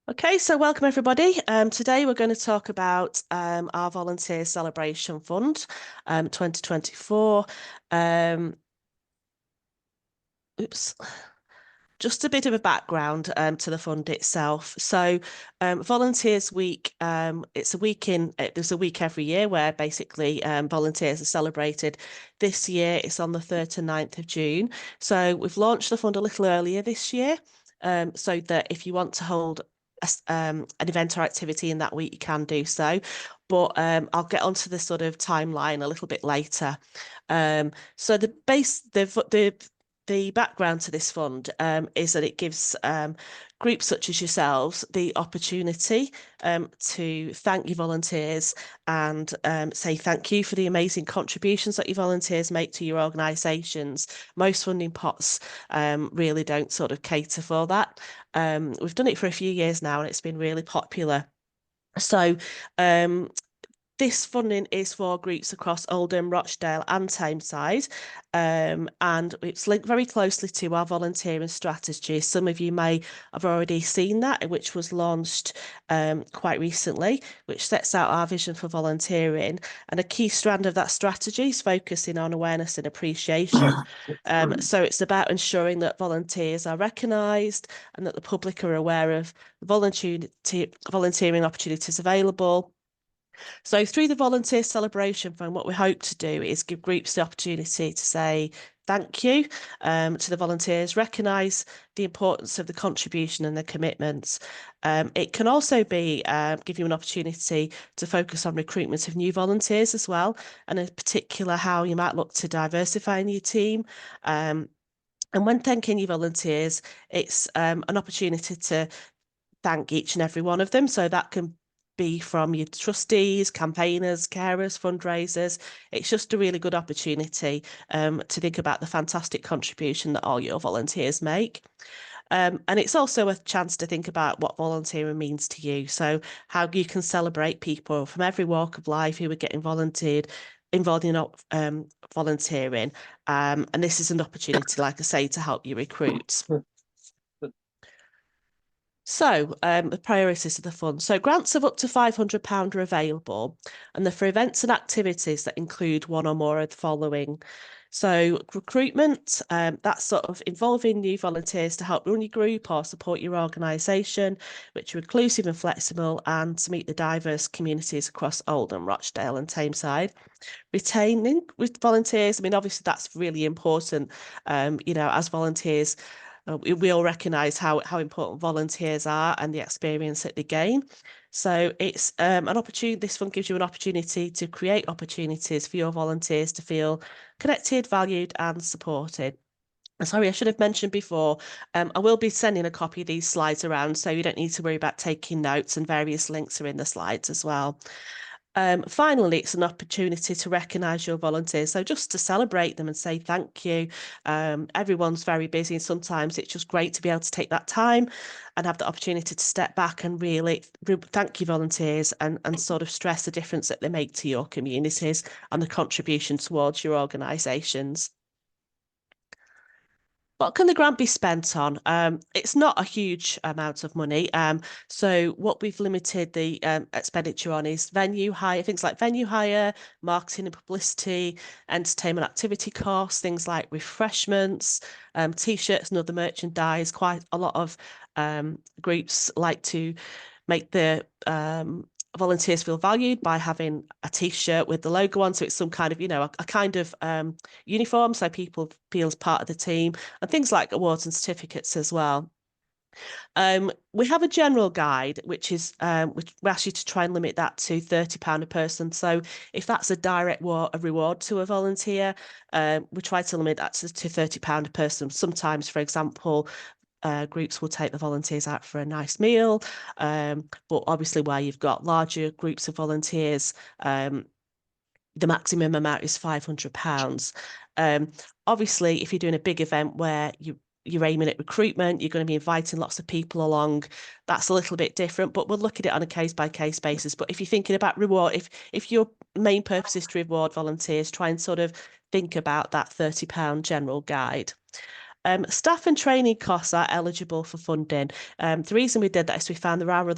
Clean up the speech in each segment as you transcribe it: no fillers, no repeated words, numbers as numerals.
Okay, so welcome everybody. Today we're going to talk about our Volunteer Celebration Fund 2024. Um, oops. Just a bit of a background to the fund itself. So, Volunteers Week, there's a week every year where basically volunteers are celebrated. This year it's on the 3rd to 9th of June. So we've launched the fund a little earlier this year, so that if you want to hold an event or activity in that week, you can do so. But I'll get onto the sort of timeline a little bit later. So the background to this fund is that it gives groups such as yourselves the opportunity to thank your volunteers and say thank you for the amazing contributions that your volunteers make to your organisations. Most funding pots really don't sort of cater for that. We've done it for a few years now and it's been really popular. So um, this funding is for groups across Oldham, Rochdale and Tameside, and it's linked very closely to our volunteering strategy. Some of you may have already seen that, which was launched quite recently, which sets out our vision for volunteering. And a key strand of that strategy is focusing on awareness and appreciation. So it's about ensuring that volunteers are recognised and that the public are aware of volunteering opportunities available. So through the Volunteer Celebration Fund, what we hope to do is give groups the opportunity to say thank you to the volunteers, recognise the importance of the contribution and the commitments. It can also be give you an opportunity to focus on recruitment of new volunteers as well, and in particular how you might look to diversify in your team. And when thanking your volunteers, it's an opportunity to thank each and every one of them. So that can be from your trustees, campaigners, carers, fundraisers. It's just a really good opportunity to think about the fantastic contribution that all your volunteers make. And it's also a chance to think about what volunteering means to you. So how you can celebrate people from every walk of life who are getting involved in volunteering. And this is an opportunity, like I say, to help you recruit. So, the priorities of the fund. So, grants of up to £500 are available, and they're for events and activities that include one or more of the following. So, recruitment, that's sort of involving new volunteers to help run your group or support your organisation, which are inclusive and flexible and to meet the diverse communities across Oldham, Rochdale and Tameside. Retaining with volunteers, I mean, obviously that's really important. As volunteers, we all recognise how important volunteers are and the experience that they gain. So it's an opportunity. This fund gives you an opportunity to create opportunities for your volunteers to feel connected, valued, and supported. Sorry, I should have mentioned before, I will be sending a copy of these slides around, so you don't need to worry about taking notes, and various links are in the slides as well. Finally, it's an opportunity to recognise your volunteers. So just to celebrate them and say thank you. Everyone's very busy and sometimes it's just great to be able to take that time and have the opportunity to step back and really thank your volunteers and sort of stress the difference that they make to your communities and the contribution towards your organisations. What can the grant be spent on? It's not a huge amount of money. So what we've limited the expenditure on is venue hire, things like venue hire, marketing and publicity, entertainment activity costs, things like refreshments, t-shirts and other merchandise. Quite a lot of groups like to make the volunteers feel valued by having a t-shirt with the logo on, so it's some kind of a kind of uniform so people feel as part of the team, and things like awards and certificates as well. We have a general guide, which we ask you to try and limit that to £30 a person. So if that's a direct reward to a volunteer, we try to limit that to £30 a person. Sometimes, for example, groups will take the volunteers out for a nice meal, but obviously where you've got larger groups of volunteers, the maximum amount is £500. Obviously, if you're doing a big event where you're aiming at recruitment, you're going to be inviting lots of people along. That's a little bit different, but we'll look at it on a case-by-case basis. But if you're thinking about reward, if your main purpose is to reward volunteers, try and sort of think about that £30 general guide. Staff and training costs are eligible for funding. The reason we did that is we found there are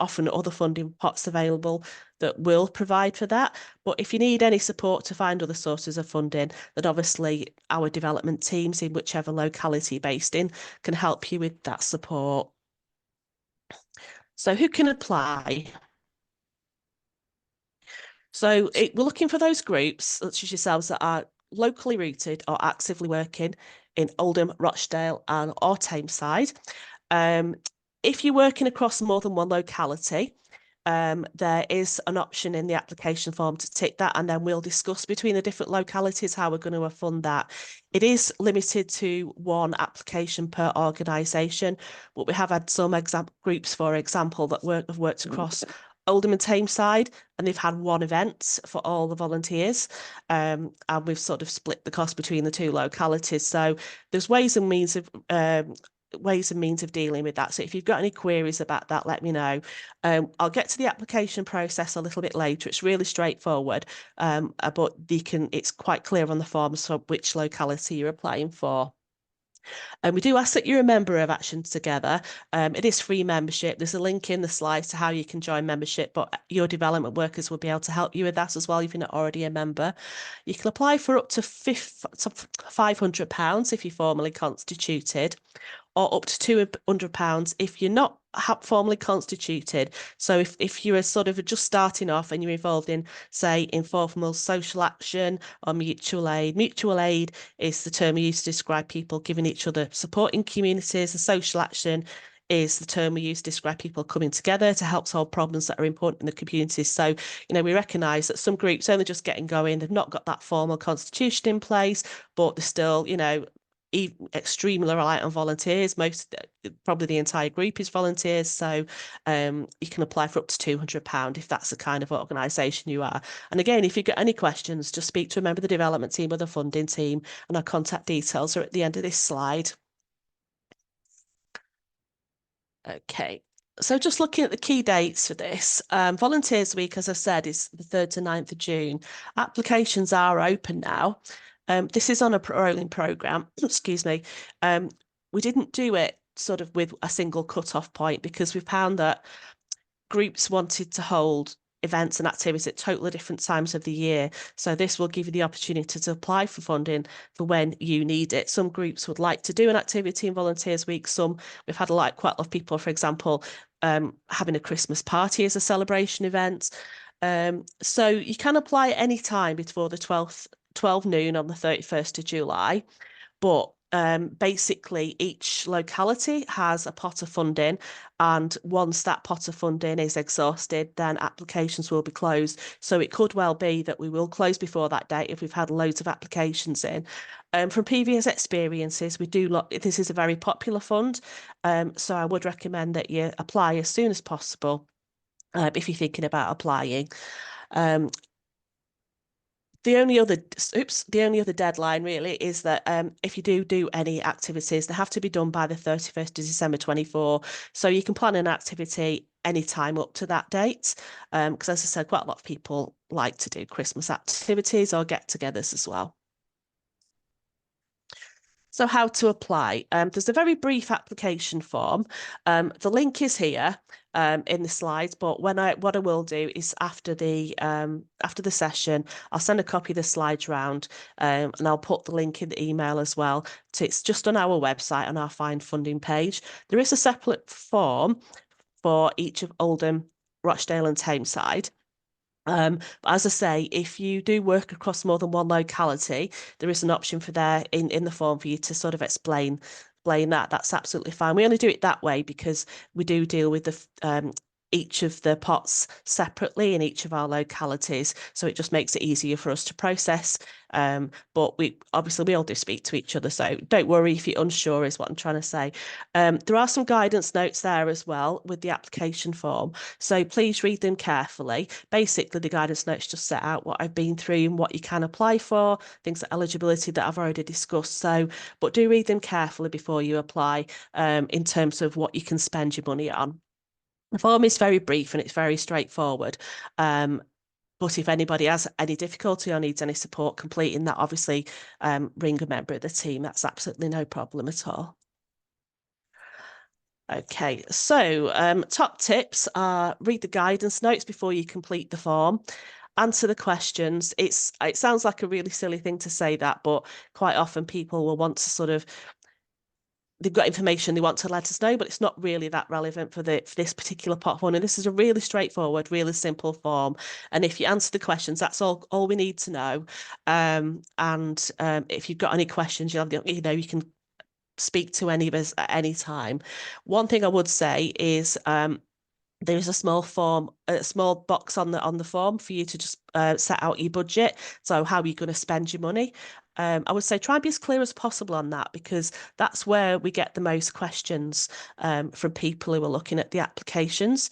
often other funding pots available that will provide for that. But if you need any support to find other sources of funding, then obviously our development teams in whichever locality you're based in can help you with that support. So who can apply? So we're looking for those groups, such as yourselves, that are locally rooted or actively working in Oldham, Rochdale, and or Tameside. Um, if you're working across more than one locality, there is an option in the application form to tick that, and then we'll discuss between the different localities how we're going to fund that. It is limited to one application per organisation, but we have had some groups, for example, that have worked across Oldham and Tameside, and they've had one event for all the volunteers, and we've sort of split the cost between the two localities. So there's ways and means of dealing with that. So if you've got any queries about that, let me know. I'll get to the application process a little bit later. It's really straightforward, but it's quite clear on the forms for which locality you're applying for. And we do ask that you're a member of Actions Together. It is free membership. There's a link in the slides to how you can join membership, but your development workers will be able to help you with that as well if you're not already a member. You can apply for up to £500 if you're formally constituted, or up to £200 if you're not formally constituted. So if you're sort of just starting off and you're involved in, say, informal social action or mutual aid is the term we use to describe people giving each other support in communities. And social action is the term we use to describe people coming together to help solve problems that are important in the communities. So, we recognise that some groups only just getting going, they've not got that formal constitution in place, but they're still, extremely reliant on volunteers. Probably the entire group is volunteers. So you can apply for up to £200 if that's the kind of organisation you are. And again, if you've got any questions, just speak to a member of the development team or the funding team, and our contact details are at the end of this slide. Okay. So just looking at the key dates for this, Volunteers Week, as I said, is the 3rd to 9th of June. Applications are open now. This is on a rolling programme, excuse me. We didn't do it sort of with a single cut-off point because we found that groups wanted to hold events and activities at totally different times of the year. So this will give you the opportunity to apply for funding for when you need it. Some groups would like to do an activity in Volunteers Week. We've had quite a lot of people, for example, having a Christmas party as a celebration event. So you can apply at any time before the 12 noon on the 31st of July. But basically, each locality has a pot of funding, and once that pot of funding is exhausted, then applications will be closed. So it could well be that we will close before that date if we've had loads of applications in. From previous experiences, this is a very popular fund, so I would recommend that you apply as soon as possible if you're thinking about applying. The only other deadline really is that if you do any activities, they have to be done by the 31st of December 24. So you can plan an activity anytime up to that date. Because as I said, quite a lot of people like to do Christmas activities or get-togethers as well. So how to apply? There's a very brief application form. The link is here in the slides, but what I will do is after the session, I'll send a copy of the slides round, and I'll put the link in the email as well. So it's just on our website on our Find Funding page. There is a separate form for each of Oldham, Rochdale and Tameside. But as I say, if you do work across more than one locality, there is an option for there in the form for you to sort of explain that. That's absolutely fine. We only do it that way because we do deal with each of the pots separately in each of our localities. So it just makes it easier for us to process. But we all do speak to each other. So don't worry if you're unsure is what I'm trying to say. There are some guidance notes there as well with the application form. So please read them carefully. Basically, the guidance notes just set out what I've been through and what you can apply for, things like eligibility that I've already discussed. So, but do read them carefully before you apply in terms of what you can spend your money on. The form is very brief and it's very straightforward. But if anybody has any difficulty or needs any support completing that, obviously ring a member of the team. That's absolutely no problem at all. Okay, so top tips are read the guidance notes before you complete the form. Answer the questions. It sounds like a really silly thing to say that, but quite often people will want to sort of they've got information they want to let us know, but it's not really that relevant for this particular pot one. And this is a really straightforward, really simple form. And if you answer the questions, that's all we need to know. And if you've got any questions, you can speak to any of us at any time. One thing I would say is there is a small box on the form for you to just set out your budget. So how are you going to spend your money? I would say try and be as clear as possible on that because that's where we get the most questions from people who are looking at the applications.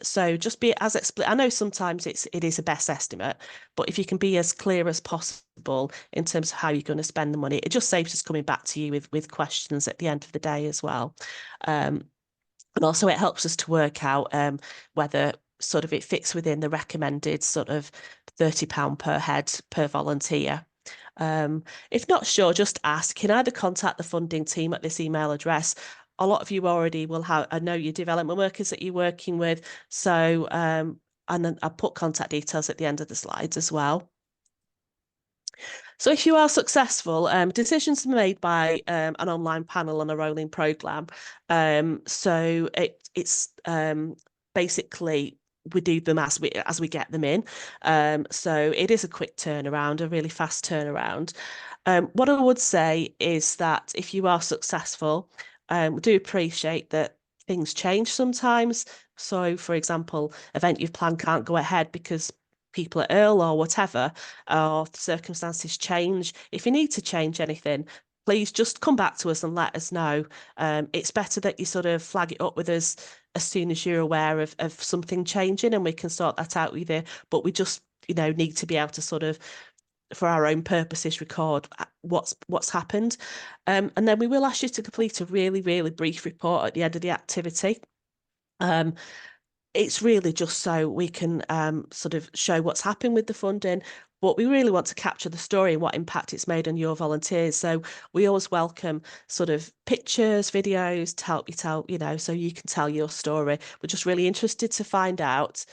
So just be as explicit. I know sometimes it is a best estimate, but if you can be as clear as possible in terms of how you're going to spend the money, it just saves us coming back to you with questions at the end of the day as well. And also it helps us to work out whether sort of it fits within the recommended sort of £30 per head per volunteer. If not sure, just ask. You can either contact the funding team at this email address. A lot of you already will have, I know your development workers that you're working with. So, and then I'll put contact details at the end of the slides as well. So if you are successful, decisions are made by an online panel on a rolling programme. So it's basically we do them as we get them in. So it is a quick turnaround, a really fast turnaround. What I would say is that if you are successful, we do appreciate that things change sometimes. So, for example, event you've planned can't go ahead because people are ill or whatever, or circumstances change. If you need to change anything, please just come back to us and let us know. It's better that you sort of flag it up with us as soon as you're aware of something changing and we can sort that out with you. But we just, need to be able to sort of for our own purposes record what's happened. And then we will ask you to complete a really, really brief report at the end of the activity. It's really just so we can sort of show what's happened with the funding, but we really want to capture the story and what impact it's made on your volunteers. So we always welcome sort of pictures, videos to help you tell, so you can tell your story. We're just really interested to find out,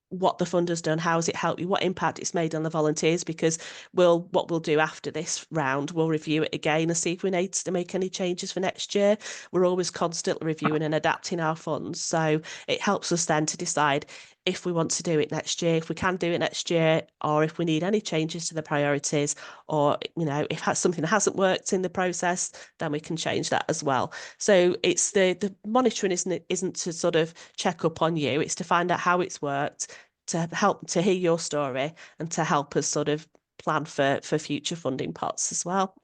what the fund has done, how has it helped you, what impact it's made on the volunteers, because what we'll do after this round, we'll review it again and see if we need to make any changes for next year. We're always constantly reviewing and adapting our funds. So it helps us then to decide if we want to do it next year, if we can do it next year, or if we need any changes to the priorities, or, if something hasn't worked in the process, then we can change that as well. So it's the monitoring isn't to sort of check up on you, it's to find out how it's worked, to help to hear your story and to help us sort of plan for future funding pots as well.